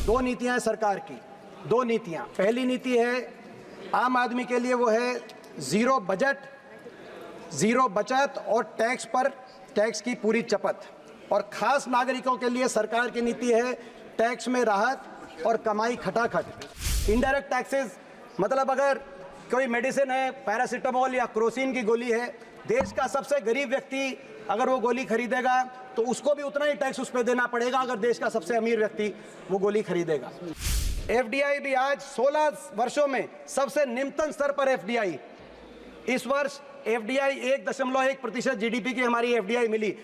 दो नीतियां हैं सरकार की, दो नीतियां। पहली नीति है आम आदमी के लिए, वो है जीरो बजट, जीरो बचत और टैक्स पर टैक्स की पूरी चपत। और खास नागरिकों के लिए सरकार की नीति है टैक्स में राहत और कमाई खटाखट। इनडायरेक्ट टैक्सेस मतलब अगर कोई मेडिसिन है, पैरासीटामोल या क्रोसिन की गोली है, देश का सबसे गरीब व्यक्ति अगर वो गोली खरीदेगा तो उसको भी उतना ही टैक्स उस पर देना पड़ेगा अगर देश का सबसे अमीर व्यक्ति वो गोली खरीदेगा। एफडीआई भी आज 16 वर्षों में सबसे निम्नतम स्तर पर एफडीआई। इस वर्ष एफडीआई 1.1% जीडीपी की हमारी एफडीआई मिली।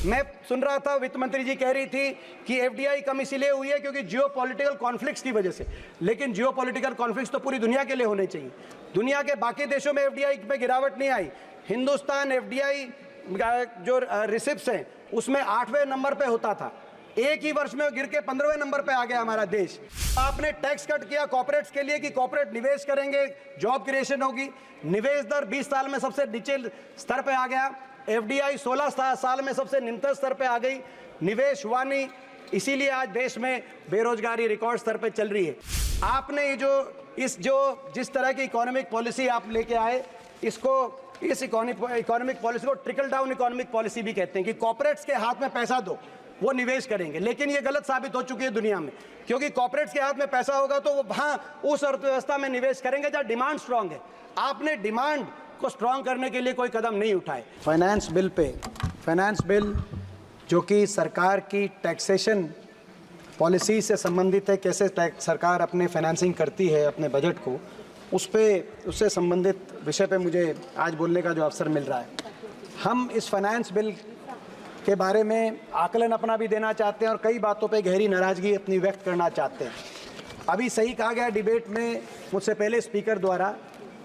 मैं सुन रहा था वित्त मंत्री जी कह रही थी कि एफडीआई कम इसीलिए हुई है क्योंकि जियोपॉलिटिकल कॉन्फ्लिक्ट्स की वजह से, लेकिन जियोपॉलिटिकल कॉन्फ्लिक्ट्स तो पूरी दुनिया के लिए होने चाहिए। दुनिया के बाकी देशों में एफडीआई में गिरावट नहीं आई। हिंदुस्तान एफडीआई जो रिसिप्ट्स हैं उसमें 8वें नंबर पे होता था, एक ही वर्ष में गिर के 15वें नंबर पे आ गया हमारा देश। आपने टैक्स कट किया कॉर्पोरेट्स के लिए कि कॉर्पोरेट निवेश करेंगे, जॉब क्रिएशन होगी। निवेश दर 20 साल में सबसे नीचे स्तर पे आ गया। एफडीआई 16 साल में सबसे निम्नतम स्तर पे आ गई, निवेश हुआ नहीं, इसीलिए आज देश में बेरोजगारी रिकॉर्ड स्तर पे चल रही है। आपने जिस तरह की इकोनॉमिक पॉलिसी आप लेके आए, इस इकोनॉमिक पॉलिसी को ट्रिकल डाउन इकोनॉमिक पॉलिसी भी कहते हैं कि कॉर्पोरेट्स के हाथ में पैसा दो, वो निवेश करेंगे। लेकिन ये गलत साबित हो चुकी है दुनिया में, क्योंकि कॉर्पोरेट्स के हाथ में पैसा होगा तो वो वहाँ उस अर्थव्यवस्था में निवेश करेंगे जहाँ डिमांड स्ट्रांग है। आपने डिमांड को स्ट्रांग करने के लिए कोई कदम नहीं उठाए। फाइनेंस बिल जो कि सरकार की टैक्सेशन पॉलिसी से संबंधित है, कैसे सरकार अपने फाइनेंसिंग करती है अपने बजट को, उससे संबंधित विषय पे मुझे आज बोलने का जो अवसर मिल रहा है। हम इस फाइनेंस बिल के बारे में आकलन अपना भी देना चाहते हैं और कई बातों पे गहरी नाराज़गी अपनी व्यक्त करना चाहते हैं। अभी सही कहा गया डिबेट में मुझसे पहले स्पीकर द्वारा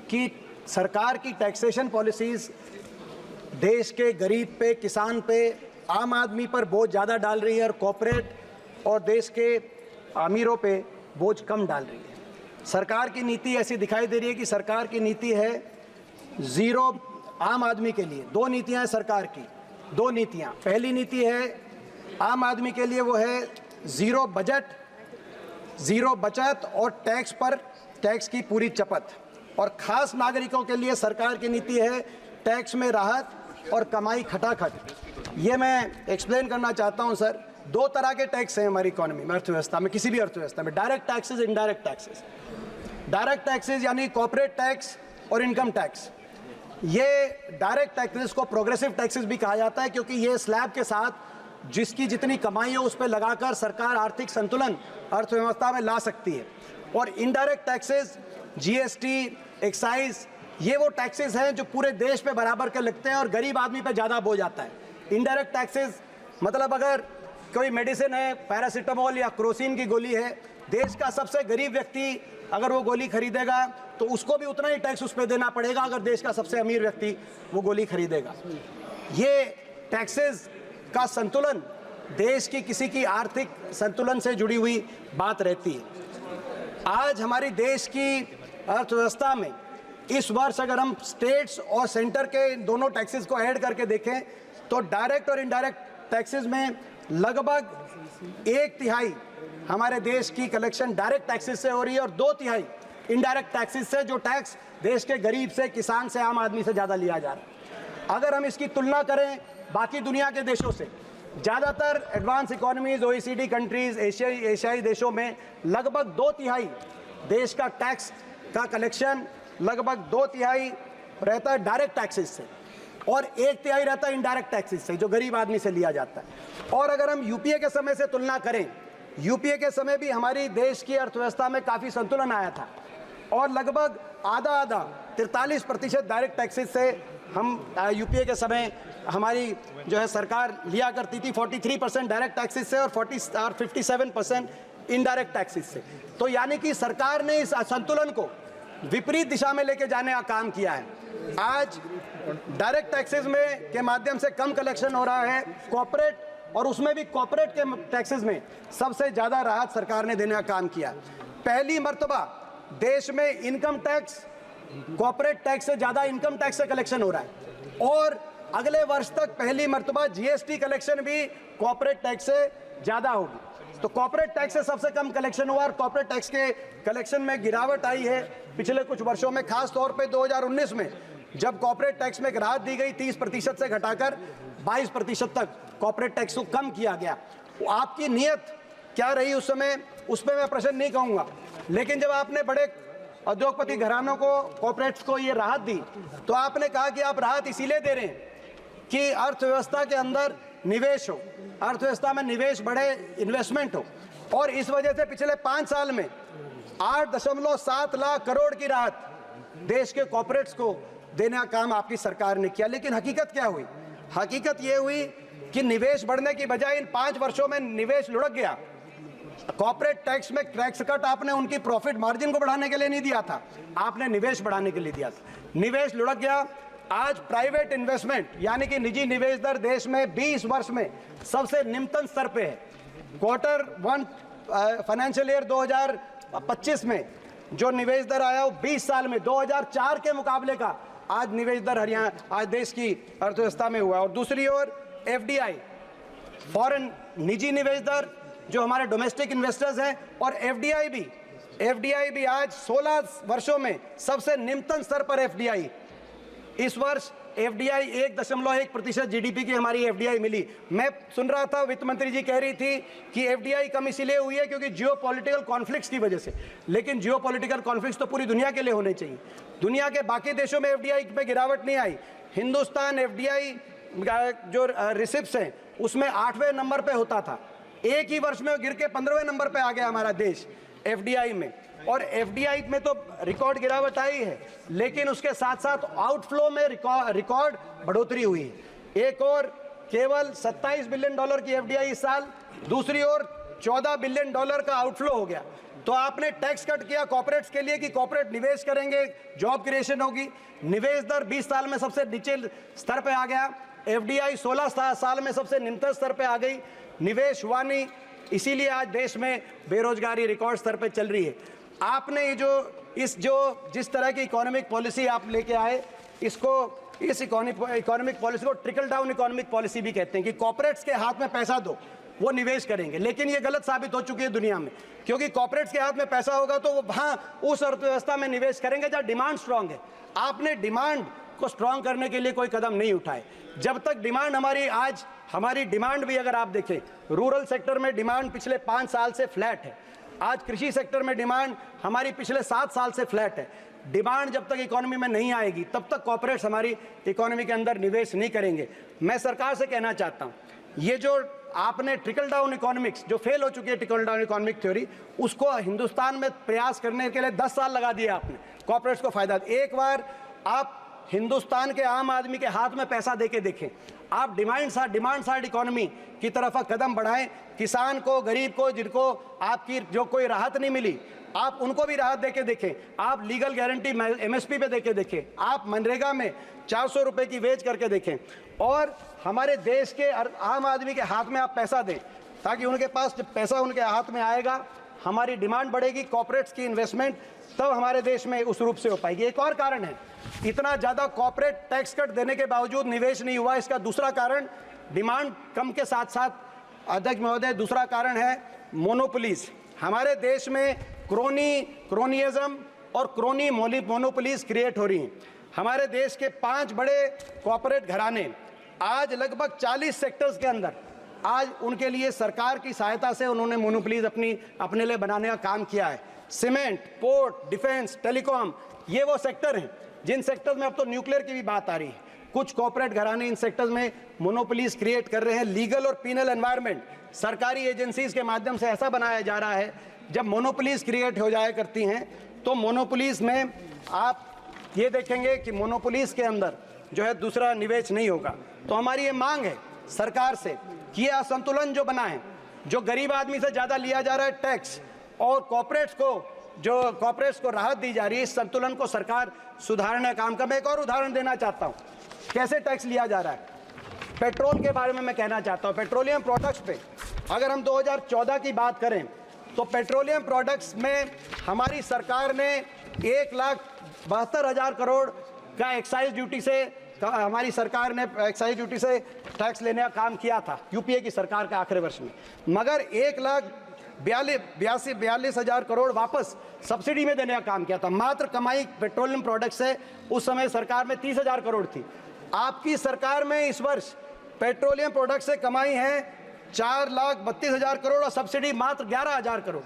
कि सरकार की टैक्सेशन पॉलिसीज़ देश के गरीब पे, किसान पे, आम आदमी पर बोझ ज़्यादा डाल रही है और कॉर्पोरेट और देश के अमीरों पे बोझ कम डाल रही है। सरकार की नीति ऐसी दिखाई दे रही है कि सरकार की नीति है ज़ीरो आम आदमी के लिए। दो नीतियां हैं सरकार की, दो नीतियां। पहली नीति है आम आदमी के लिए, वो है ज़ीरो बजट, ज़ीरो बचत और टैक्स पर टैक्स की पूरी चपत। और ख़ास नागरिकों के लिए सरकार की नीति है टैक्स में राहत और कमाई खटाखट। ये मैं एक्सप्लेन करना चाहता हूँ सर। दो तरह के टैक्स हैं हमारी इकोनॉमी में, अर्थव्यवस्था में, किसी भी अर्थव्यवस्था में, direct taxes, indirect taxes. Direct taxes यानी कॉर्पोरेट टैक्स और इनकम टैक्स। ये डायरेक्ट टैक्सेस को प्रोग्रेसिव टैक्सेस भी कहा जाता है क्योंकि ये स्लैब के साथ जिसकी जितनी कमाई है उस पर लगाकर सरकार आर्थिक संतुलन अर्थव्यवस्था में ला सकती है। और इनडायरेक्ट टैक्सेस, जीएसटी, एक्साइज, ये वो टैक्सेस हैं जो पूरे देश पे बराबर के लगते हैं और गरीब आदमी पे ज़्यादा बोझ आता है। इनडायरेक्ट टैक्सेस मतलब अगर कोई मेडिसिन है, पैरासीटामोल या क्रोसिन की गोली है, देश का सबसे गरीब व्यक्ति अगर वो गोली खरीदेगा तो उसको भी उतना ही टैक्स उस पर देना पड़ेगा अगर देश का सबसे अमीर व्यक्ति वो गोली खरीदेगा। ये टैक्सेस का संतुलन देश की किसी की आर्थिक संतुलन से जुड़ी हुई बात रहती है। आज हमारी देश की अर्थव्यवस्था में इस वर्ष अगर हम स्टेट्स और सेंटर के दोनों टैक्सेस को ऐड करके देखें तो डायरेक्ट और इनडायरेक्ट टैक्सेस में लगभग 1/3 हमारे देश की कलेक्शन डायरेक्ट टैक्सेस से हो रही है और 2/3 इनडायरेक्ट टैक्सेस से, जो टैक्स देश के गरीब से, किसान से, आम आदमी से ज़्यादा लिया जा रहा है। अगर हम इसकी तुलना करें बाकी दुनिया के देशों से, ज़्यादातर एडवांस इकोनॉमीज, OECD कंट्रीज, एशियाई देशों में लगभग 2/3 देश का टैक्स का कलेक्शन लगभग 2/3 रहता है डायरेक्ट टैक्सेस से और 1/3 रहता है इनडायरेक्ट टैक्सेस से, जो गरीब आदमी से लिया जाता है। और अगर हम यूपीए के समय से तुलना करें, यूपीए के समय भी हमारी देश की अर्थव्यवस्था में काफ़ी संतुलन आया था और लगभग आधा 43% डायरेक्ट टैक्सेस से हम यूपीए के समय हमारी जो है सरकार लिया करती थी, 43% डायरेक्ट टैक्सेस से और 57% इनडायरेक्ट टैक्सेस से। तो यानी कि सरकार ने इस असंतुलन को विपरीत दिशा में लेके जाने का काम किया है। आज डायरेक्ट टैक्सेस में के माध्यम से कम कलेक्शन हो रहा है, कॉर्पोरेट और उसमें भी कॉर्पोरेट के टैक्सेस में सबसे ज़्यादा राहत सरकार ने देने का काम किया। पहली मर्तबा देश में इनकम टैक्स कॉर्पोरेट टैक्स से ज़्यादा इनकम टैक्स से कलेक्शन हो रहा है और अगले वर्ष तक पहली मर्तबा जीएसटी कलेक्शन भी कॉर्पोरेट टैक्स से ज़्यादा होगी। तो कॉर्पोरेट टैक्स से सबसे कम कलेक्शन हुआ और कॉर्पोरेट टैक्स के कलेक्शन में गिरावट आई है पिछले कुछ वर्षों में, खास तौर पे 2019 में जब कॉर्पोरेट टैक्स में राहत दी गई 30% से घटाकर 22% तक कॉर्पोरेट टैक्स को कम किया गया। आपकी नीयत क्या रही उस समय, उस पर मैं प्रश्न नहीं कहूँगा, लेकिन जब आपने बड़े उद्योगपति घरानों को, कॉर्पोरेट्स को ये राहत दी तो आपने कहा कि आप राहत इसीलिए दे रहे हैं कि अर्थव्यवस्था के अंदर निवेश हो, अर्थव्यवस्था में निवेश बढ़े, इन्वेस्टमेंट हो, और इस वजह से पिछले 5 साल में 8.7 लाख करोड़ की राहत देश के कॉर्पोरेट्स को देने का काम आपकी सरकार ने किया। लेकिन हकीकत क्या हुई? हकीकत ये हुई कि निवेश बढ़ने की बजाय इन 5 वर्षों में निवेश लुढ़क गया। कॉर्पोरेट टैक्स में टैक्स कट आपने उनकी प्रॉफिट मार्जिन को बढ़ाने के लिए नहीं दिया था, आपने निवेश बढ़ाने के लिए दिया था। निवेश लुढ़क गया। आज प्राइवेट इन्वेस्टमेंट यानी कि निजी निवेश दर देश में 20 वर्ष में सबसे निम्नतम स्तर पे है। Q1 फाइनेंशियल ईयर 2025 में जो निवेश दर आया वो 20 साल में 2004 के मुकाबले का आज निवेश दर हरियाणा, आज देश की अर्थव्यवस्था में हुआ। और दूसरी ओर FDI, फॉरेन निजी निवेश दर जो हमारे डोमेस्टिक इन्वेस्टर्स हैं, और FDI भी आज 16 वर्षों में सबसे निम्नतम स्तर पर FDI। इस वर्ष FDI 1.1% GDP की हमारी FDI मिली। मैं सुन रहा था वित्त मंत्री जी कह रही थी कि FDI कम इसलिए हुई है क्योंकि जियोपॉलिटिकल कॉन्फ्लिक्ट्स की वजह से, लेकिन जियोपॉलिटिकल कॉन्फ्लिक्ट्स तो पूरी दुनिया के लिए होने चाहिए। दुनिया के बाकी देशों में FDI में गिरावट नहीं आई। हिंदुस्तान FDI जो रिसिप्ट्स हैं उसमें 8वें नंबर पे होता था, एक ही वर्ष में गिर के 15वें नंबर पे आ गया हमारा देश FDI में। और FDI में तो रिकॉर्ड गिरावट आई है, लेकिन उसके साथ साथ आउटफ्लो में रिकॉर्ड बढ़ोतरी हुई है। एक और केवल $27 बिलियन की FDI इस साल, दूसरी ओर $14 बिलियन का आउटफ्लो हो गया। तो आपने टैक्स कट किया कॉर्पोरेट्स के लिए कि कॉर्पोरेट निवेश करेंगे, जॉब क्रिएशन होगी। निवेश दर 20 साल में सबसे नीचे स्तर पे आ गया। FDI 16 साल में सबसे निम्नतम स्तर पे आ गई। निवेश हुआ नहीं, इसीलिए आज देश में बेरोजगारी रिकॉर्ड स्तर पे चल रही है। आपने ये जिस तरह की इकोनॉमिक पॉलिसी आप लेके आए, इस इकोनॉमिक पॉलिसी को ट्रिकल डाउन इकोनॉमिक पॉलिसी भी कहते हैं कि कॉर्पोरेट्स के हाथ में पैसा दो, वो निवेश करेंगे। लेकिन ये गलत साबित हो चुकी है दुनिया में, क्योंकि कॉर्पोरेट्स के हाथ में पैसा होगा तो वो वहाँ उस अर्थव्यवस्था में निवेश करेंगे जहाँ डिमांड स्ट्रांग है। आपने डिमांड को स्ट्रांग करने के लिए कोई कदम नहीं उठाए। जब तक डिमांड हमारी डिमांड भी अगर आप देखें, रूरल सेक्टर में डिमांड पिछले 5 साल से फ्लैट है। आज कृषि सेक्टर में डिमांड हमारी पिछले 7 साल से फ्लैट है। डिमांड जब तक इकोनॉमी में नहीं आएगी तब तक कॉर्पोरेट्स हमारी इकोनॉमी के अंदर निवेश नहीं करेंगे। मैं सरकार से कहना चाहता हूँ, ये जो आपने ट्रिकल डाउन इकोनॉमिक्स जो फेल हो चुकी है, ट्रिकल डाउन इकोनॉमिक थ्योरी, उसको हिंदुस्तान में प्रयास करने के लिए 10 साल लगा दिए आपने, कॉर्पोरेट्स को फायदा। एक बार आप हिंदुस्तान के आम आदमी के हाथ में पैसा देके देखें, आप डिमांड साइड इकोनॉमी की तरफ कदम बढ़ाएं। किसान को, गरीब को, जिनको आपकी जो कोई राहत नहीं मिली, आप उनको भी राहत देके देखें। आप लीगल गारंटी MSP पे देके देखें, आप मनरेगा में 400 रुपए की वेज करके देखें, और हमारे देश के आम आदमी के हाथ में आप पैसा दें, ताकि उनके पास जब पैसा उनके हाथ में आएगा, हमारी डिमांड बढ़ेगी, कॉर्पोरेट्स की इन्वेस्टमेंट तब हमारे देश में उस रूप से हो पाएगी। एक और कारण है, इतना ज़्यादा कॉर्पोरेट टैक्स कट देने के बावजूद निवेश नहीं हुआ। इसका दूसरा कारण डिमांड कम के साथ साथ, अध्यक्ष महोदय, दूसरा कारण है मोनोपोलीज। हमारे देश में क्रोनियज्म और क्रोनी मोनोपोलीज क्रिएट हो रही हैं। हमारे देश के 5 बड़े कॉर्पोरेट घराने आज लगभग 40 सेक्टर्स के अंदर, आज उनके लिए सरकार की सहायता से उन्होंने मोनोपोलीज अपने लिए बनाने का काम किया है। सीमेंट, पोर्ट, डिफेंस, टेलीकॉम, ये वो सेक्टर हैं जिन सेक्टर्स में अब तो न्यूक्लियर की भी बात आ रही है। कुछ कॉर्पोरेट घराने इन सेक्टर्स में मोनोपोलीज क्रिएट कर रहे हैं। लीगल और पीनल एनवायरनमेंट सरकारी एजेंसीज के माध्यम से ऐसा बनाया जा रहा है, जब मोनोपोलीज क्रिएट हो जाया करती हैं तो मोनोपोलीज में आप ये देखेंगे कि मोनोपोलीज के अंदर जो है दूसरा निवेश नहीं होगा। तो हमारी ये मांग है सरकार से कि ये असंतुलन जो बना है, जो गरीब आदमी से ज़्यादा लिया जा रहा है टैक्स, और कॉर्पोरेट्स को राहत दी जा रही है, इस संतुलन को सरकार सुधारने का काम कर। मैं एक और उदाहरण देना चाहता हूँ कैसे टैक्स लिया जा रहा है। पेट्रोल के बारे में मैं कहना चाहता हूँ, पेट्रोलियम प्रोडक्ट्स पे अगर हम 2014 की बात करें तो पेट्रोलियम प्रोडक्ट्स में हमारी सरकार ने 1,72,000 करोड़ का एक्साइज ड्यूटी से, हमारी सरकार ने एक्साइज ड्यूटी से टैक्स लेने का काम किया था यूपीए की सरकार के आखिरी वर्ष में। मगर बयालीस हजार करोड़ वापस सब्सिडी में देने का काम किया था। मात्र कमाई पेट्रोलियम प्रोडक्ट से उस समय सरकार में 30,000 करोड़ थी। आपकी सरकार में इस वर्ष पेट्रोलियम प्रोडक्ट से कमाई है 4,32,000 करोड़ और सब्सिडी मात्र 11,000 करोड़।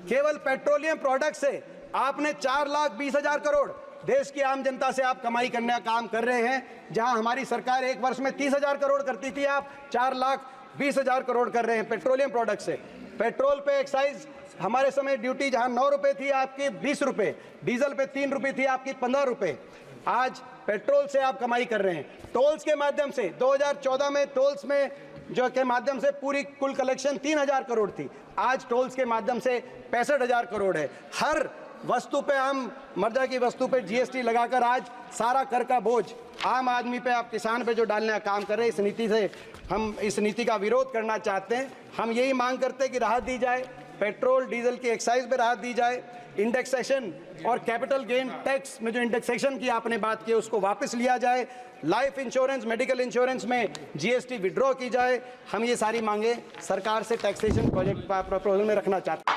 केवल पेट्रोलियम प्रोडक्ट से आपने 4,20,000 करोड़ देश की आम जनता से आप कमाई करने का काम कर रहे हैं। जहां हमारी सरकार एक वर्ष में 30,000 करोड़ करती थी, आप 4,20,000 करोड़ कर रहे हैं पेट्रोलियम प्रोडक्ट से। पेट्रोल पे एक्साइज हमारे समय ड्यूटी जहां 9 रुपए थी आपकी 20 रुपए, डीजल पे 3 रुपए थी आपकी 15 रुपए। आज पेट्रोल से आप कमाई कर रहे हैं। टोल्स के माध्यम से 2014 में टोल्स में जो के माध्यम से पूरी कुल कलेक्शन 3,000 करोड़ थी, आज टोल्स के माध्यम से 65,000 करोड़ है। हर वस्तु पे आम मर्दा की वस्तु पे जीएसटी लगाकर आज सारा कर का बोझ आम आदमी पे, आप किसान पे जो डालने का काम कर रहे हैं, इस नीति से हम इस नीति का विरोध करना चाहते हैं। हम यही मांग करते हैं कि राहत दी जाए, पेट्रोल डीजल की एक्साइज पे राहत दी जाए, इंडेक्सेशन और कैपिटल गेन टैक्स में जो इंडेक्सेशन की आपने बात की उसको वापस लिया जाए, लाइफ इंश्योरेंस मेडिकल इंश्योरेंस में जीएसटी विड्रॉ की जाए। हम ये सारी मांगे सरकार से टैक्सेशन प्रोजेक्ट प्रपोजल में रखना चाहते हैं।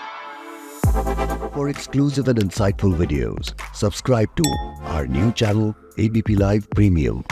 For exclusive and insightful videos, subscribe to our new channel ABP Live Premium.